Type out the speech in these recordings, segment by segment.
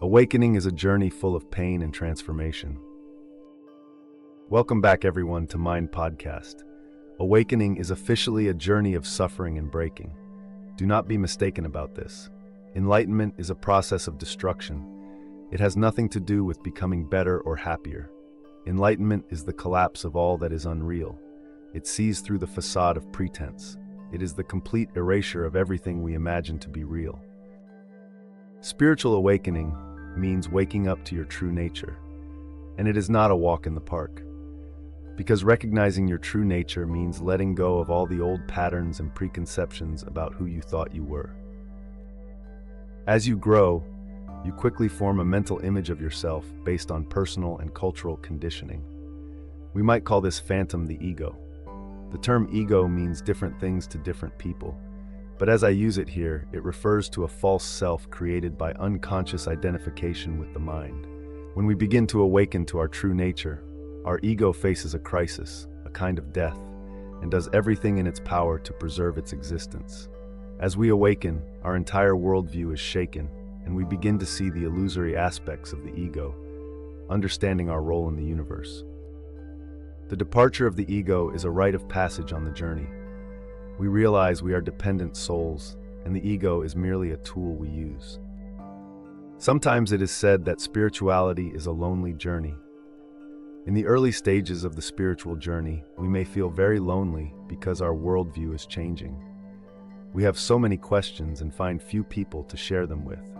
Awakening is a journey full of pain and transformation. Welcome back, everyone, to Mind Podcast. Awakening is officially a journey of suffering and breaking. Do not be mistaken about this. Enlightenment is a process of destruction. It has nothing to do with becoming better or happier. Enlightenment is the collapse of all that is unreal. It sees through the facade of pretense. It is the complete erasure of everything we imagine to be real. Spiritual awakening means waking up to your true nature, and it is not a walk in the park. Because recognizing your true nature means letting go of all the old patterns and preconceptions about who you thought you were. As you grow, you quickly form a mental image of yourself based on personal and cultural conditioning. We might call this phantom the ego. The term ego means different things to different people, but as I use it here, it refers to a false self created by unconscious identification with the mind. When we begin to awaken to our true nature, our ego faces a crisis, a kind of death, and does everything in its power to preserve its existence. As we awaken, our entire worldview is shaken, and we begin to see the illusory aspects of the ego, understanding our role in the universe. The departure of the ego is a rite of passage on the journey. We realize we are dependent souls, and the ego is merely a tool we use. Sometimes it is said that spirituality is a lonely journey. In the early stages of the spiritual journey, we may feel very lonely because our worldview is changing. We have so many questions and find few people to share them with.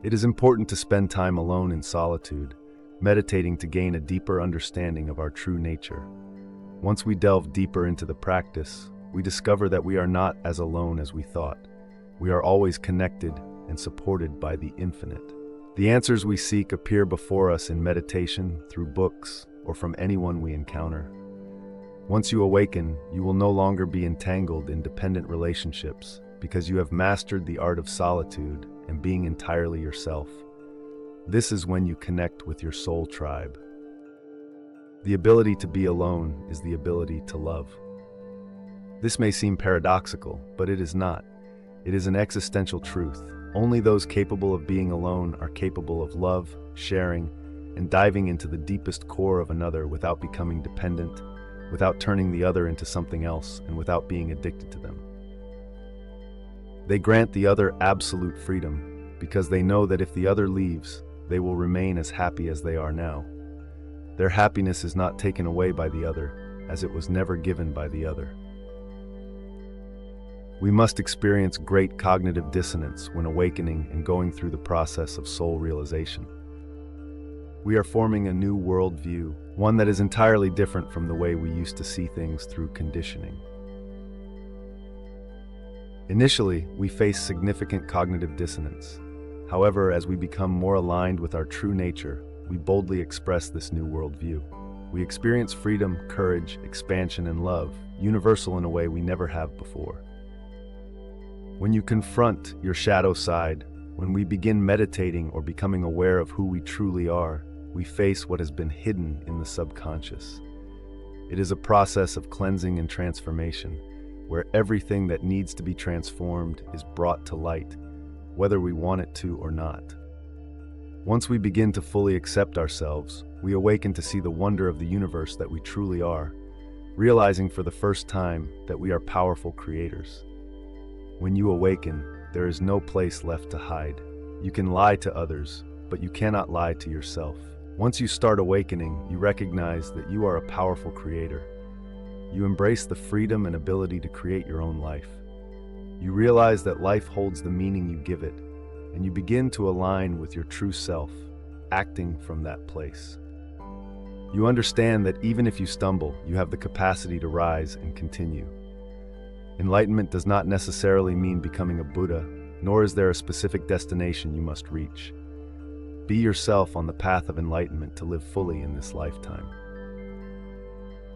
It is important to spend time alone in solitude, meditating to gain a deeper understanding of our true nature. Once we delve deeper into the practice, we discover that we are not as alone as we thought. We are always connected and supported by the infinite. The answers we seek appear before us in meditation, through books, or from anyone we encounter. Once you awaken, you will no longer be entangled in dependent relationships because you have mastered the art of solitude and being entirely yourself. This is when you connect with your soul tribe. The ability to be alone is the ability to love. This may seem paradoxical, but it is not. It is an existential truth. Only those capable of being alone are capable of love, sharing, and diving into the deepest core of another without becoming dependent, without turning the other into something else, and without being addicted to them. They grant the other absolute freedom because they know that if the other leaves, they will remain as happy as they are now. Their happiness is not taken away by the other, as it was never given by the other. We must experience great cognitive dissonance when awakening and going through the process of soul realization. We are forming a new worldview, one that is entirely different from the way we used to see things through conditioning. Initially, we face significant cognitive dissonance. However, as we become more aligned with our true nature, we boldly express this new worldview. We experience freedom, courage, expansion, and love, universal in a way we never have before. When you confront your shadow side, when we begin meditating or becoming aware of who we truly are, we face what has been hidden in the subconscious. It is a process of cleansing and transformation, where everything that needs to be transformed is brought to light, whether we want it to or not. Once we begin to fully accept ourselves, we awaken to see the wonder of the universe that we truly are, realizing for the first time that we are powerful creators. When you awaken, there is no place left to hide. You can lie to others, but you cannot lie to yourself. Once you start awakening, you recognize that you are a powerful creator. You embrace the freedom and ability to create your own life. You realize that life holds the meaning you give it, and you begin to align with your true self, acting from that place. You understand that even if you stumble, you have the capacity to rise and continue. Enlightenment does not necessarily mean becoming a Buddha, nor is there a specific destination you must reach. Be yourself on the path of enlightenment to live fully in this lifetime.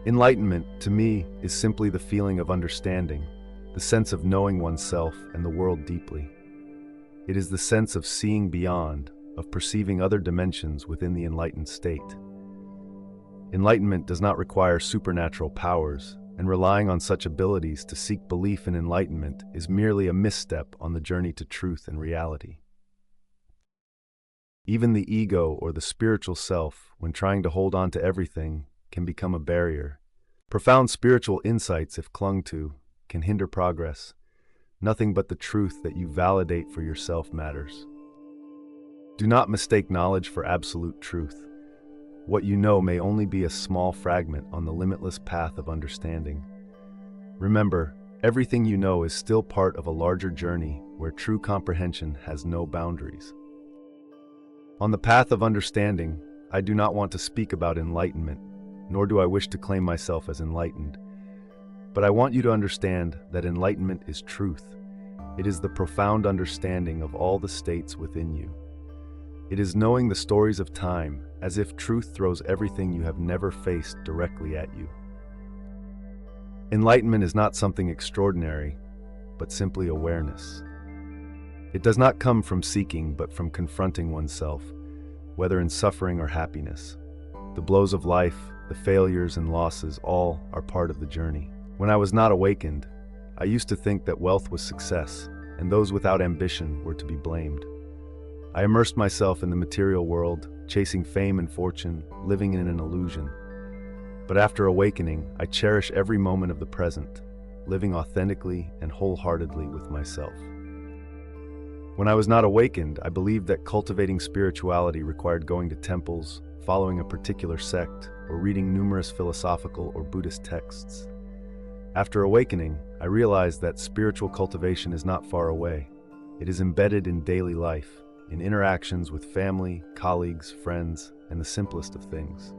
Enlightenment, to me, is simply the feeling of understanding, the sense of knowing oneself and the world deeply. It is the sense of seeing beyond, of perceiving other dimensions within the enlightened state. Enlightenment does not require supernatural powers, and relying on such abilities to seek belief in enlightenment is merely a misstep on the journey to truth and reality. Even the ego or the spiritual self, when trying to hold on to everything, can become a barrier. Profound spiritual insights, if clung to, can hinder progress. Nothing but the truth that you validate for yourself matters. Do not mistake knowledge for absolute truth. What you know may only be a small fragment on the limitless path of understanding. Remember, everything you know is still part of a larger journey where true comprehension has no boundaries. On the path of understanding, I do not want to speak about enlightenment, nor do I wish to claim myself as enlightened. But I want you to understand that enlightenment is truth. It is the profound understanding of all the states within you. It is knowing the stories of time as if truth throws everything you have never faced directly at you. Enlightenment is not something extraordinary, but simply awareness. It does not come from seeking, but from confronting oneself, whether in suffering or happiness. The blows of life, the failures and losses, all are part of the journey. When I was not awakened, I used to think that wealth was success, and those without ambition were to be blamed. I immersed myself in the material world, chasing fame and fortune, living in an illusion. But after awakening, I cherish every moment of the present, living authentically and wholeheartedly with myself. When I was not awakened, I believed that cultivating spirituality required going to temples, following a particular sect, or reading numerous philosophical or Buddhist texts. After awakening, I realized that spiritual cultivation is not far away. It is embedded in daily life, in interactions with family, colleagues, friends, and the simplest of things.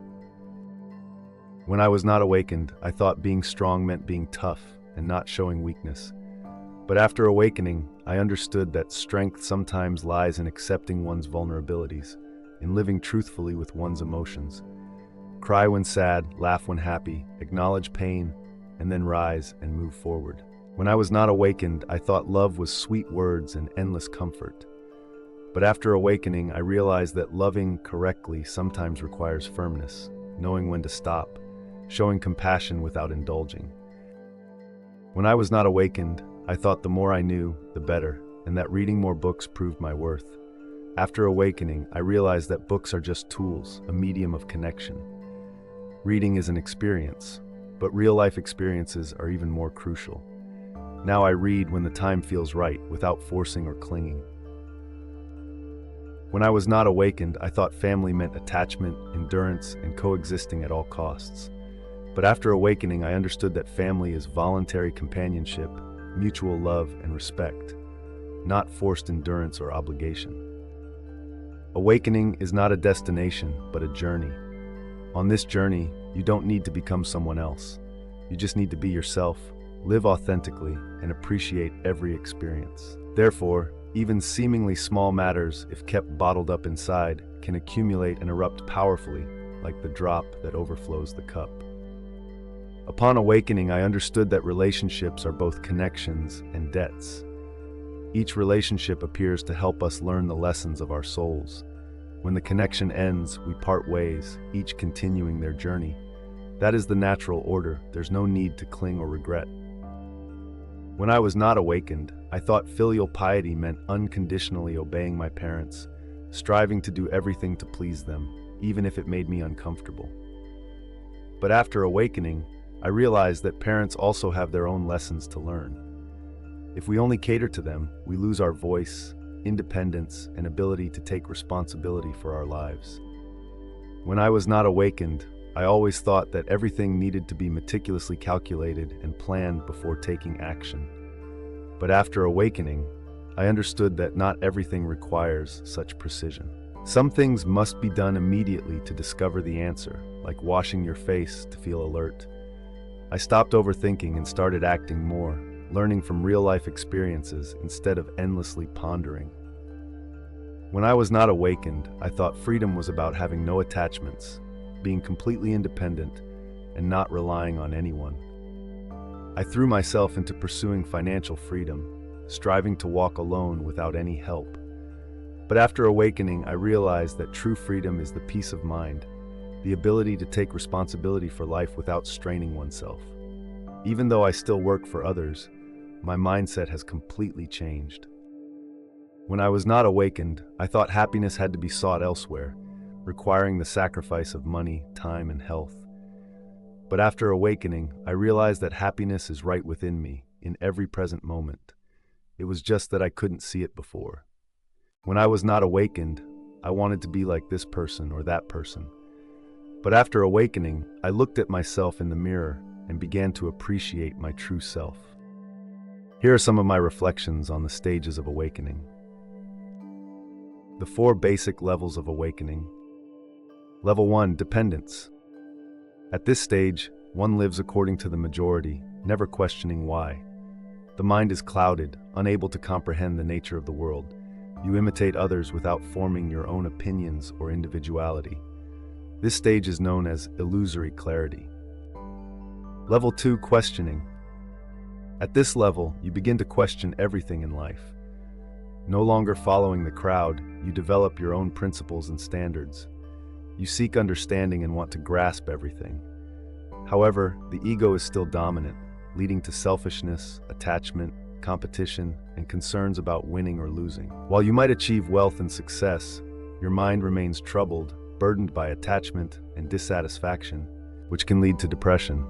When I was not awakened, I thought being strong meant being tough and not showing weakness. But after awakening, I understood that strength sometimes lies in accepting one's vulnerabilities, in living truthfully with one's emotions. Cry when sad, laugh when happy, acknowledge pain, and then rise and move forward. When I was not awakened, I thought love was sweet words and endless comfort. But after awakening, I realized that loving correctly sometimes requires firmness, knowing when to stop, showing compassion without indulging. When I was not awakened, I thought the more I knew, the better, and that reading more books proved my worth. After awakening, I realized that books are just tools, a medium of connection. Reading is an experience, but real-life experiences are even more crucial. Now I read when the time feels right, without forcing or clinging. When I was not awakened, I thought family meant attachment, endurance, and coexisting at all costs. But after awakening, I understood that family is voluntary companionship, mutual love and respect, not forced endurance or obligation. Awakening is not a destination, but a journey. On this journey, you don't need to become someone else. You just need to be yourself, live authentically, and appreciate every experience. Therefore, even seemingly small matters, if kept bottled up inside, can accumulate and erupt powerfully, like the drop that overflows the cup. Upon awakening, I understood that relationships are both connections and debts. Each relationship appears to help us learn the lessons of our souls. When the connection ends, we part ways, each continuing their journey. That is the natural order. There's no need to cling or regret. When I was not awakened, I thought filial piety meant unconditionally obeying my parents, striving to do everything to please them, even if it made me uncomfortable. But after awakening, I realized that parents also have their own lessons to learn. If we only cater to them, we lose our voice, independence, and ability to take responsibility for our lives. When I was not awakened, I always thought that everything needed to be meticulously calculated and planned before taking action. But after awakening, I understood that not everything requires such precision. Some things must be done immediately to discover the answer, like washing your face to feel alert. I stopped overthinking and started acting more, learning from real-life experiences instead of endlessly pondering. When I was not awakened, I thought freedom was about having no attachments, being completely independent, and not relying on anyone. I threw myself into pursuing financial freedom, striving to walk alone without any help. But after awakening, I realized that true freedom is the peace of mind, the ability to take responsibility for life without straining oneself. Even though I still work for others, my mindset has completely changed. When I was not awakened, I thought happiness had to be sought elsewhere, requiring the sacrifice of money, time, and health. But after awakening, I realized that happiness is right within me, in every present moment. It was just that I couldn't see it before. When I was not awakened, I wanted to be like this person or that person. But after awakening, I looked at myself in the mirror and began to appreciate my true self. Here are some of my reflections on the stages of awakening. The 4 basic levels of awakening. Level 1, dependence. At this stage, one lives according to the majority, never questioning why. The mind is clouded, unable to comprehend the nature of the world. You imitate others without forming your own opinions or individuality. This stage is known as illusory clarity. Level 2, questioning. At this level, you begin to question everything in life. No longer following the crowd, you develop your own principles and standards. You seek understanding and want to grasp everything. However, the ego is still dominant, leading to selfishness, attachment, competition, and concerns about winning or losing. While you might achieve wealth and success, your mind remains troubled, burdened by attachment and dissatisfaction, which can lead to depression.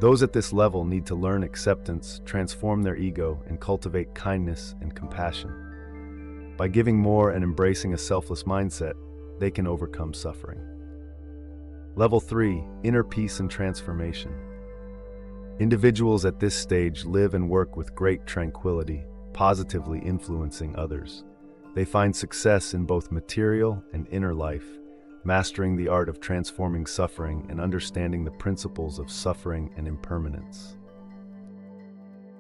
Those at this level need to learn acceptance, transform their ego, and cultivate kindness and compassion. By giving more and embracing a selfless mindset, they can overcome suffering. Level 3, inner peace and transformation. Individuals at this stage live and work with great tranquility, positively influencing others. They find success in both material and inner life, mastering the art of transforming suffering and understanding the principles of suffering and impermanence.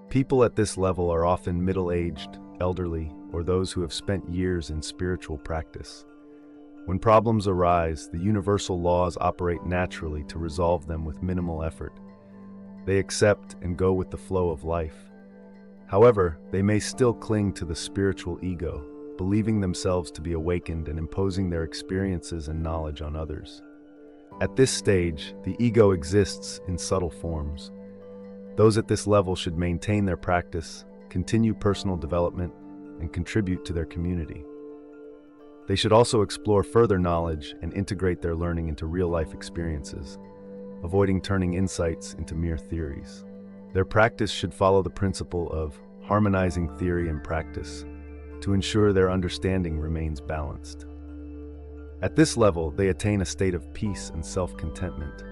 People at this level are often middle-aged, elderly, or those who have spent years in spiritual practice. When problems arise, the universal laws operate naturally to resolve them with minimal effort. They accept and go with the flow of life. However, they may still cling to the spiritual ego, believing themselves to be awakened and imposing their experiences and knowledge on others. At this stage, the ego exists in subtle forms. Those at this level should maintain their practice, continue personal development, and contribute to their community. They should also explore further knowledge and integrate their learning into real-life experiences, avoiding turning insights into mere theories. Their practice should follow the principle of harmonizing theory and practice to ensure their understanding remains balanced. At this level, they attain a state of peace and self-contentment.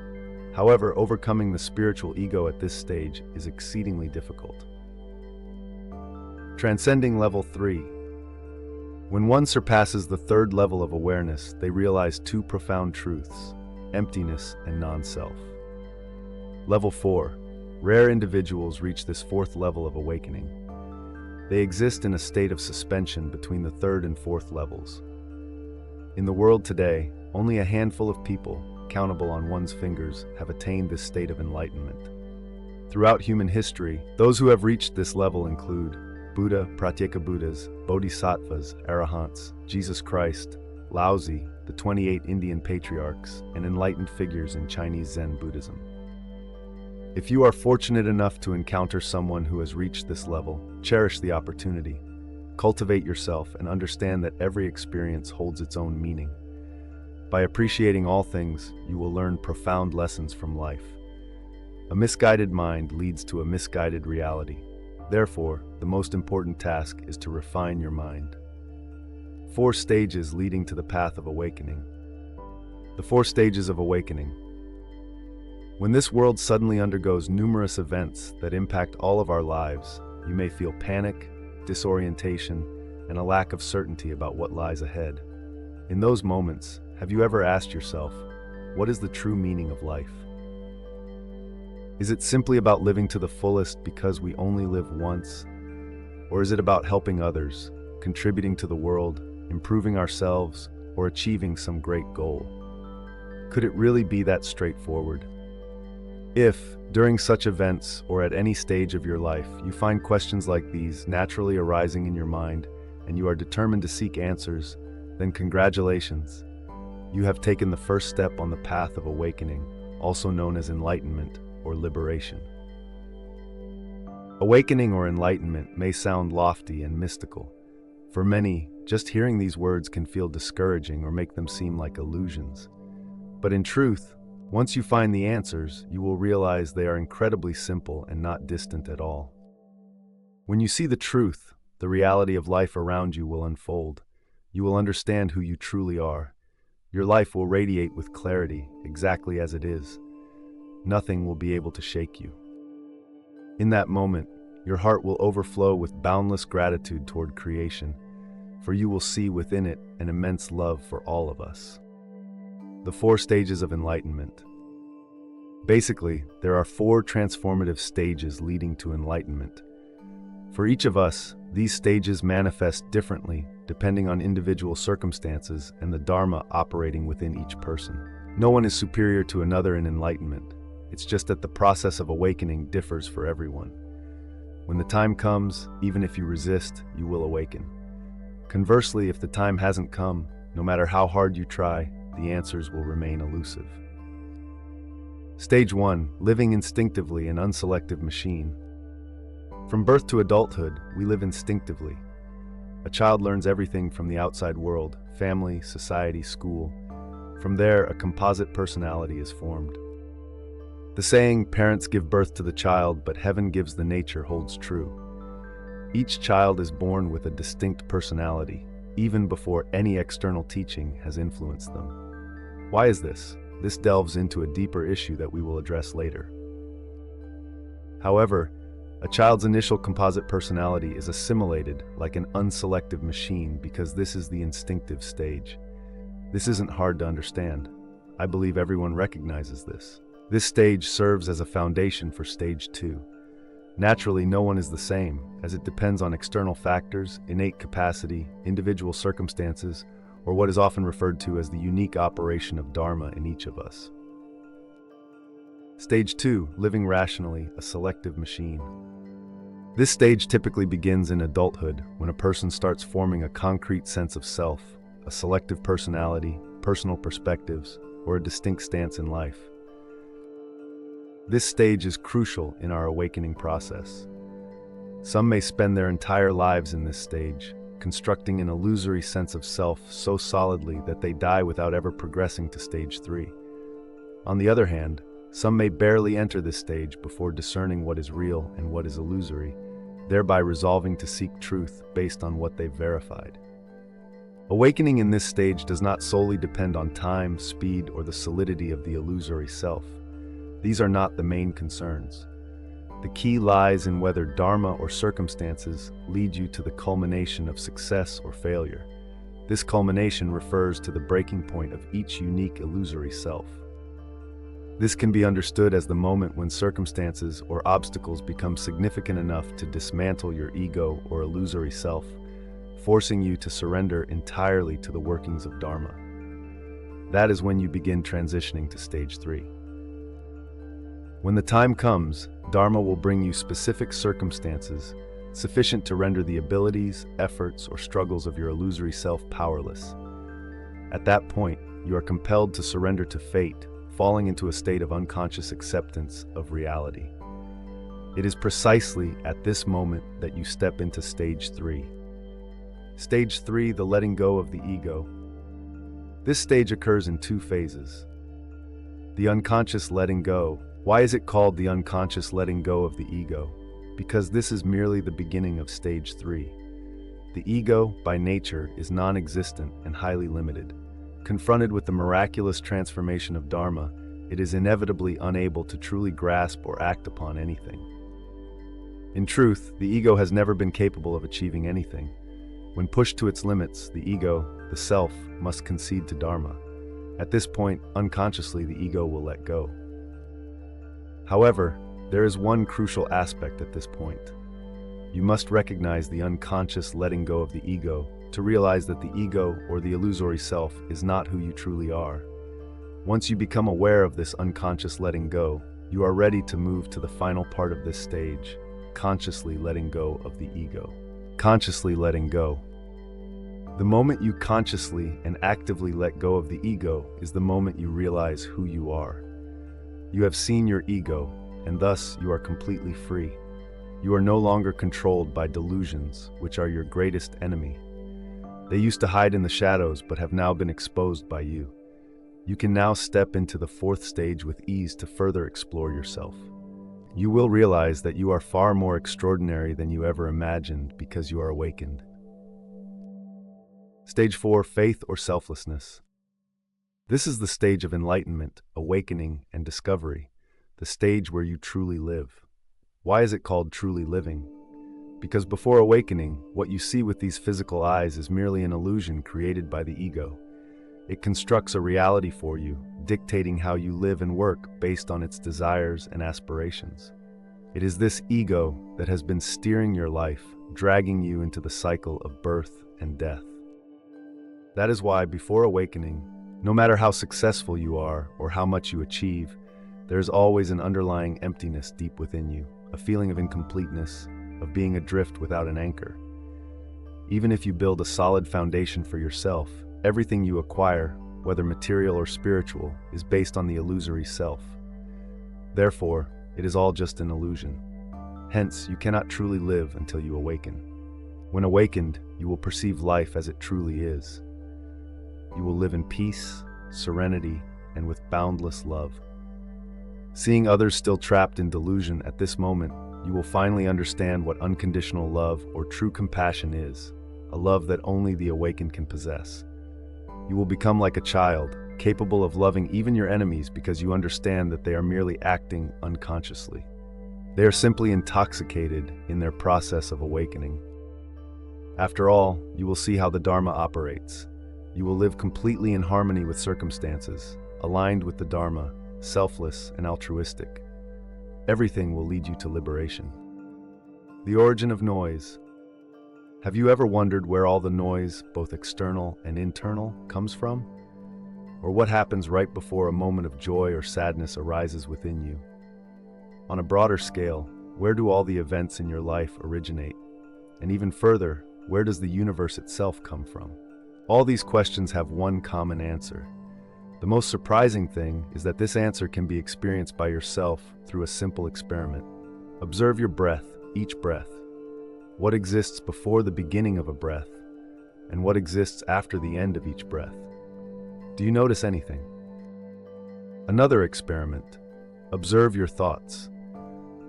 However, overcoming the spiritual ego at this stage is exceedingly difficult. Transcending level 3. When one surpasses the 3rd level of awareness, they realize 2 profound truths: emptiness and non-self. Level 4. Rare individuals reach this 4th level of awakening. They exist in a state of suspension between the 3rd and 4th levels. In the world today, only a handful of people, countable on one's fingers, have attained this state of enlightenment. Throughout human history, those who have reached this level include Buddha, Pratyeka Buddhas, Bodhisattvas, Arahants, Jesus Christ, Laozi, the 28 Indian patriarchs, and enlightened figures in Chinese Zen Buddhism. If you are fortunate enough to encounter someone who has reached this level, cherish the opportunity. Cultivate yourself and understand that every experience holds its own meaning. By appreciating all things, you will learn profound lessons from life. A misguided mind leads to a misguided reality. Therefore, the most important task is to refine your mind. 4 stages leading to the path of awakening. The 4 stages of awakening. When this world suddenly undergoes numerous events that impact all of our lives, you may feel panic, disorientation, and a lack of certainty about what lies ahead. In those moments, have you ever asked yourself, what is the true meaning of life? Is it simply about living to the fullest because we only live once? Or is it about helping others, contributing to the world, improving ourselves, or achieving some great goal? Could it really be that straightforward? If, during such events or at any stage of your life, you find questions like these naturally arising in your mind and you are determined to seek answers, then congratulations. You have taken the first step on the path of awakening, also known as enlightenment or liberation. Awakening or enlightenment may sound lofty and mystical, For many, just hearing these words can feel discouraging or make them seem like illusions. But in truth, once you find the answers, you will realize they are incredibly simple and not distant at all. When you see the truth, the reality of life around you will unfold. You will understand who you truly are. Your life will radiate with clarity, exactly as it is. Nothing will be able to shake you. In that moment, your heart will overflow with boundless gratitude toward creation, for you will see within it an immense love for all of us. The 4 stages of enlightenment. Basically, there are 4 transformative stages leading to enlightenment. For each of us, these stages manifest differently depending on individual circumstances and the Dharma operating within each person. No one is superior to another in enlightenment. It's just that the process of awakening differs for everyone. When the time comes, even if you resist, you will awaken. Conversely, if the time hasn't come, no matter how hard you try, the answers will remain elusive. Stage 1. Living instinctively, an unselective machine. From birth to adulthood, we live instinctively. A child learns everything from the outside world, family, society, school. From there, a composite personality is formed. The saying, "Parents give birth to the child, but heaven gives the nature," holds true. Each child is born with a distinct personality, even before any external teaching has influenced them. Why is this? This delves into a deeper issue that we will address later. However, a child's initial composite personality is assimilated like an unselective machine because this is the instinctive stage. This isn't hard to understand. I believe everyone recognizes this. This stage serves as a foundation for stage 2. Naturally, no one is the same, as it depends on external factors, innate capacity, individual circumstances, or what is often referred to as the unique operation of Dharma in each of us. Stage 2, living rationally, a selective machine. This stage typically begins in adulthood, when a person starts forming a concrete sense of self, a selective personality, personal perspectives, or a distinct stance in life. This stage is crucial in our awakening process. Some may spend their entire lives in this stage, constructing an illusory sense of self so solidly that they die without ever progressing to stage 3. On the other hand, some may barely enter this stage before discerning what is real and what is illusory, thereby resolving to seek truth based on what they've verified. Awakening in this stage does not solely depend on time, speed, or the solidity of the illusory self. These are not the main concerns. The key lies in whether Dharma or circumstances lead you to the culmination of success or failure. This culmination refers to the breaking point of each unique illusory self. This can be understood as the moment when circumstances or obstacles become significant enough to dismantle your ego or illusory self, forcing you to surrender entirely to the workings of Dharma. That is when you begin transitioning to stage 3. When the time comes, Dharma will bring you specific circumstances sufficient to render the abilities, efforts, or struggles of your illusory self powerless. At that point, you are compelled to surrender to fate, falling into a state of unconscious acceptance of reality. It is precisely at this moment that you step into stage 3. Stage 3, the letting go of the ego. This stage occurs in 2 phases. The unconscious letting go. Why is it called the unconscious letting go of the ego? Because this is merely the beginning of stage 3. The ego, by nature, is non-existent and highly limited. Confronted with the miraculous transformation of Dharma, it is inevitably unable to truly grasp or act upon anything. In truth, the ego has never been capable of achieving anything. When pushed to its limits, the ego, the self, must concede to Dharma. At this point, unconsciously, the ego will let go. However, there is one crucial aspect at this point. You must recognize the unconscious letting go of the ego to realize that the ego or the illusory self is not who you truly are. Once you become aware of this unconscious letting go, you are ready to move to the final part of this stage, consciously letting go of the ego. Consciously letting go. The moment you consciously and actively let go of the ego is the moment you realize who you are. You have seen your ego, and thus you are completely free. You are no longer controlled by delusions, which are your greatest enemy. They used to hide in the shadows but have now been exposed by you. You can now step into the fourth stage with ease to further explore yourself. You will realize that you are far more extraordinary than you ever imagined because you are awakened. Stage 4, faith or selflessness. This is the stage of enlightenment, awakening, and discovery, the stage where you truly live. Why is it called truly living? Because before awakening, what you see with these physical eyes is merely an illusion created by the ego. It constructs a reality for you, dictating how you live and work based on its desires and aspirations. It is this ego that has been steering your life, dragging you into the cycle of birth and death. That is why, before awakening, no matter how successful you are or how much you achieve, there is always an underlying emptiness deep within you, a feeling of incompleteness, of being adrift without an anchor. Even if you build a solid foundation for yourself, everything you acquire, whether material or spiritual, is based on the illusory self. Therefore, it is all just an illusion. Hence, you cannot truly live until you awaken. When awakened, you will perceive life as it truly is. You will live in peace, serenity, and with boundless love. Seeing others still trapped in delusion at this moment, you will finally understand what unconditional love or true compassion is, a love that only the awakened can possess. You will become like a child, capable of loving even your enemies because you understand that they are merely acting unconsciously. They are simply intoxicated in their process of awakening. After all, you will see how the Dharma operates. You will live completely in harmony with circumstances, aligned with the Dharma, selfless and altruistic. Everything will lead you to liberation. The origin of noise. Have you ever wondered where all the noise, both external and internal, comes from? Or what happens right before a moment of joy or sadness arises within you? On a broader scale, where do all the events in your life originate? And even further, where does the universe itself come from? All these questions have one common answer. The most surprising thing is that this answer can be experienced by yourself through a simple experiment. Observe your breath, each breath. What exists before the beginning of a breath, and what exists after the end of each breath? Do you notice anything? Another experiment. Observe your thoughts.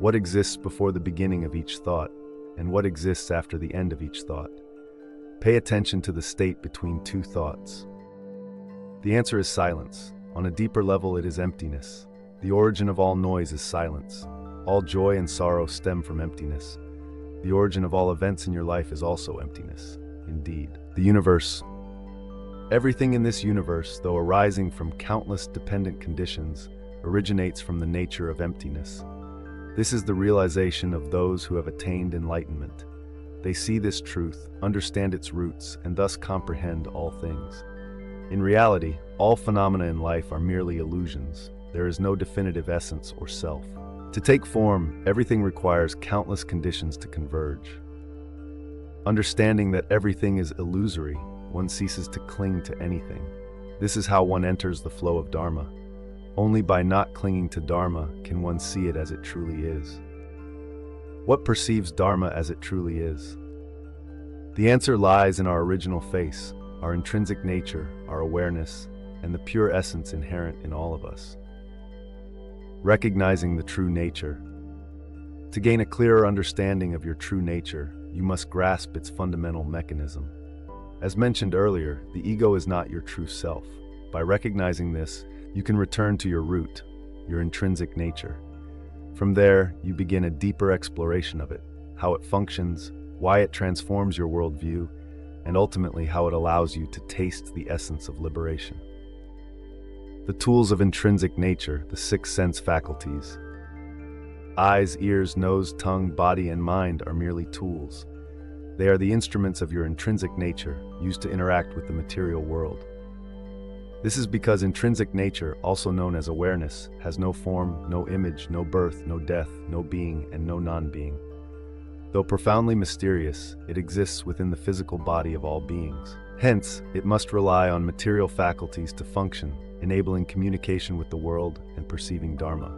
What exists before the beginning of each thought, and what exists after the end of each thought? Pay attention to the state between two thoughts. The answer is silence. On a deeper level, it is emptiness. The origin of all noise is silence. All joy and sorrow stem from emptiness. The origin of all events in your life is also emptiness. Indeed, the universe. Everything in this universe, though arising from countless dependent conditions, originates from the nature of emptiness. This is the realization of those who have attained enlightenment. They see this truth, understand its roots, and thus comprehend all things. In reality, all phenomena in life are merely illusions. There is no definitive essence or self. To take form, everything requires countless conditions to converge. Understanding that everything is illusory, one ceases to cling to anything. This is how one enters the flow of Dharma. Only by not clinging to Dharma can one see it as it truly is. What perceives Dharma as it truly is? The answer lies in our original face, our intrinsic nature, our awareness, and the pure essence inherent in all of us. Recognizing the true nature. To gain a clearer understanding of your true nature, you must grasp its fundamental mechanism. As mentioned earlier, the ego is not your true self. By recognizing this, you can return to your root, your intrinsic nature. From there, you begin a deeper exploration of it, how it functions, why it transforms your worldview, and ultimately how it allows you to taste the essence of liberation. The tools of intrinsic nature, the 6 sense faculties. Eyes, ears, nose, tongue, body, and mind are merely tools. They are the instruments of your intrinsic nature, used to interact with the material world. This is because intrinsic nature, also known as awareness, has no form, no image, no birth, no death, no being, and no non-being. Though profoundly mysterious, it exists within the physical body of all beings. Hence, it must rely on material faculties to function, enabling communication with the world and perceiving Dharma.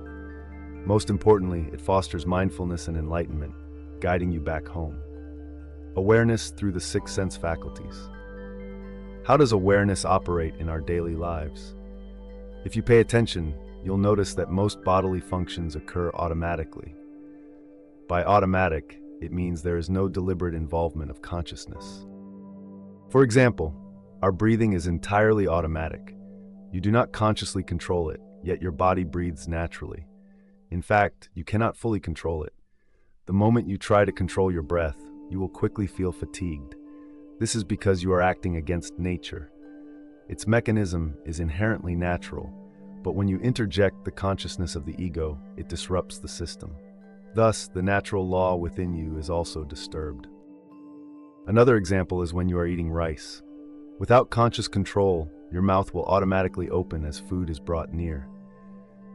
Most importantly, it fosters mindfulness and enlightenment, guiding you back home. Awareness through the 6 sense faculties. How does awareness operate in our daily lives? If you pay attention, you'll notice that most bodily functions occur automatically. By automatic, it means there is no deliberate involvement of consciousness. For example, our breathing is entirely automatic. You do not consciously control it, yet your body breathes naturally. In fact, you cannot fully control it. The moment you try to control your breath, you will quickly feel fatigued. This is because you are acting against nature. Its mechanism is inherently natural, but when you interject the consciousness of the ego, it disrupts the system. Thus, the natural law within you is also disturbed. Another example is when you are eating rice. Without conscious control, your mouth will automatically open as food is brought near.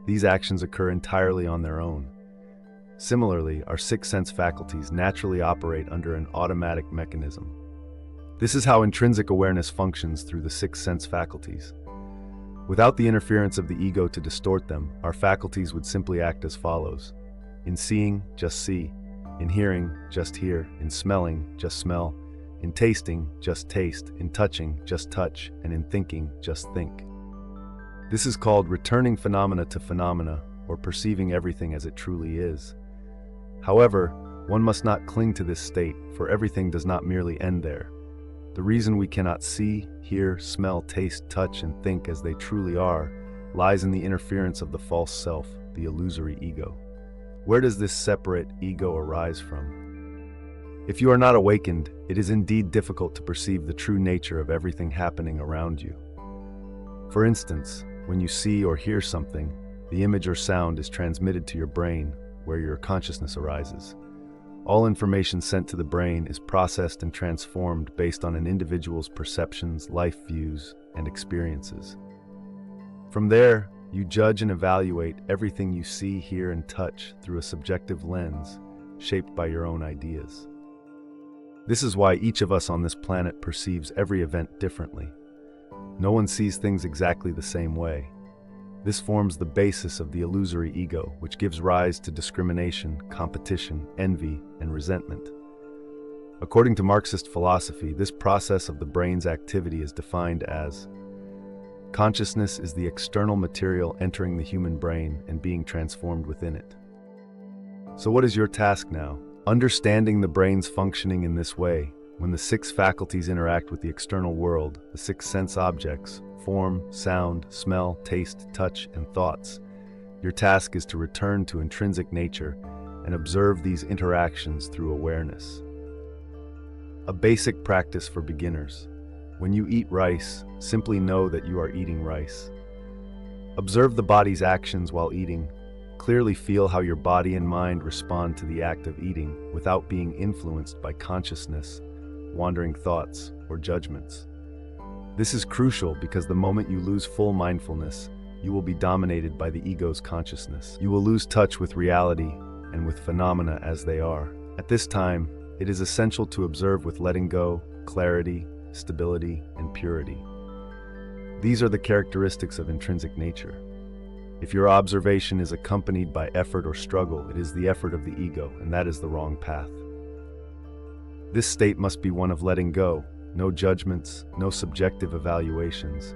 These actions occur entirely on their own. Similarly, our six sense faculties naturally operate under an automatic mechanism. This is how intrinsic awareness functions through the six sense faculties. Without the interference of the ego to distort them, our faculties would simply act as follows. In seeing, just see. In hearing, just hear. In smelling, just smell. In tasting, just taste. In touching, just touch. And in thinking, just think. This is called returning phenomena to phenomena, or perceiving everything as it truly is. However, one must not cling to this state, for everything does not merely end there. The reason we cannot see, hear, smell, taste, touch, and think as they truly are lies in the interference of the false self, the illusory ego. Where does this separate ego arise from? If you are not awakened, it is indeed difficult to perceive the true nature of everything happening around you. For instance, when you see or hear something, the image or sound is transmitted to your brain, where your consciousness arises. All information sent to the brain is processed and transformed based on an individual's perceptions, life views, and experiences. From there, you judge and evaluate everything you see, hear, and touch through a subjective lens shaped by your own ideas. This is why each of us on this planet perceives every event differently. No one sees things exactly the same way. This forms the basis of the illusory ego, which gives rise to discrimination, competition, envy, and resentment. According to Marxist philosophy, this process of the brain's activity is defined as consciousness is the external material entering the human brain and being transformed within it. So what is your task now? Understanding the brain's functioning in this way, when the six faculties interact with the external world, the six sense objects, form, sound, smell, taste, touch, and thoughts, your task is to return to intrinsic nature and observe these interactions through awareness. A basic practice for beginners. When you eat rice, simply know that you are eating rice. Observe the body's actions while eating. Clearly feel how your body and mind respond to the act of eating without being influenced by consciousness, wandering thoughts, or judgments. This is crucial because the moment you lose full mindfulness, you will be dominated by the ego's consciousness. You will lose touch with reality and with phenomena as they are. At this time, it is essential to observe with letting go, clarity, stability, and purity. These are the characteristics of intrinsic nature. If your observation is accompanied by effort or struggle, it is the effort of the ego, and that is the wrong path. This state must be one of letting go, no judgments, no subjective evaluations.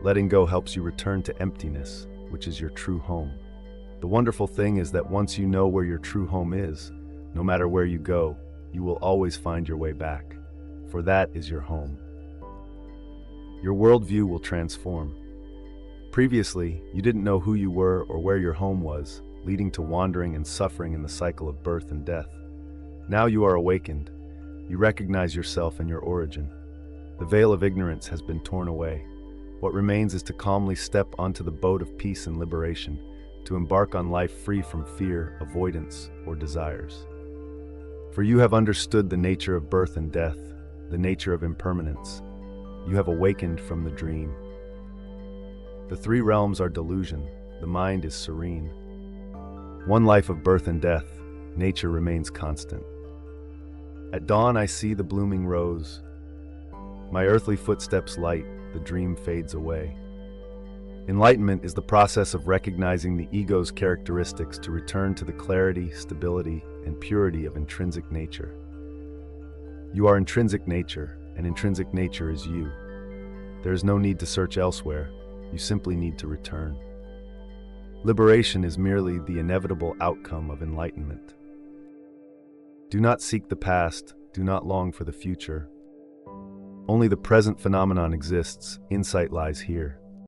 Letting go helps you return to emptiness, which is your true home. The wonderful thing is that once you know where your true home is, no matter where you go, you will always find your way back, for that is your home. Your worldview will transform. Previously, you didn't know who you were or where your home was, leading to wandering and suffering in the cycle of birth and death. Now you are awakened. You recognize yourself and your origin. The veil of ignorance has been torn away. What remains is to calmly step onto the boat of peace and liberation, to embark on life free from fear, avoidance, or desires. For you have understood the nature of birth and death, the nature of impermanence. You have awakened from the dream. The three realms are delusion. The mind is serene. One life of birth and death, nature remains constant. At dawn I see the blooming rose. My earthly footsteps light, the dream fades away. Enlightenment is the process of recognizing the ego's characteristics to return to the clarity, stability, and purity of intrinsic nature. You are intrinsic nature, and intrinsic nature is you. There is no need to search elsewhere. You simply need to return. Liberation is merely the inevitable outcome of enlightenment. Do not seek the past, do not long for the future. Only the present phenomenon exists, insight lies here.